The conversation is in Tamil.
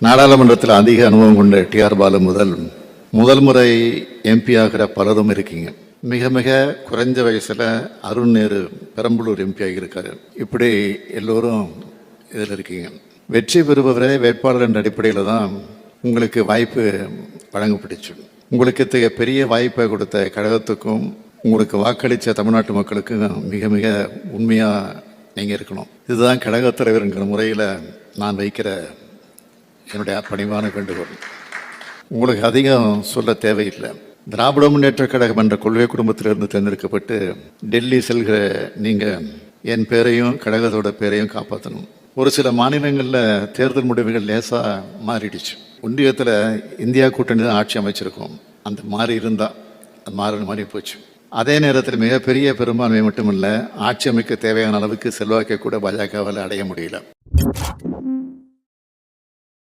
நாடாளுமன்றத்தில் அதிக அனுபவம் கொண்ட டிஆர் பாலு முதல் முறை எம்பி ஆகிற பலரும் இருக்கீங்க. மிக மிக குறைஞ்ச வயசில் அருண் நேரு பெரம்பலூர் எம்பி ஆகியிருக்காரு. இப்படி எல்லோரும் இதில் இருக்கீங்க. வெற்றி பெறுபவரே வேட்பாளர் என்ற அடிப்படையில் தான் உங்களுக்கு வாய்ப்பு வழங்கப்பட்டுச்சு. உங்களுக்கு இத்தகைய பெரிய வாய்ப்பை கொடுத்த கழகத்துக்கும் உங்களுக்கு வாக்களித்த தமிழ்நாட்டு மக்களுக்கும் மிக மிக உண்மையாக நீங்கள் இருக்கணும். இதுதான் கழகத் தலைவர்ங்கிற முறையில் நான் வைக்கிற என்னுடைய பணிவான வேண்டுகோள். உங்களுக்கு அதிகம் சொல்ல தேவையில்லை. திராவிட முன்னேற்ற கழகம் என்ற கொள்கை குடும்பத்திலிருந்து தேர்ந்தெடுக்கப்பட்டு டெல்லி செல்கிற நீங்கள் என் பேரையும் கழகத்தோட பேரையும் காப்பாற்றணும். ஒரு சில மாநிலங்களில் தேர்தல் முடிவுகள் லேசாக மாறிடுச்சு. ஒன்றியத்தில் இந்தியா கூட்டணி தான் ஆட்சி அமைச்சிருக்கோம். அந்த மாறி இருந்தால் அது மாறி போச்சு. அதே நேரத்தில் மிகப்பெரிய பெரும்பான்மை மட்டுமில்லை, ஆட்சி அமைக்க தேவையான அளவுக்கு செல்வாக்கை கூட பாஜகவால் அடைய முடியல.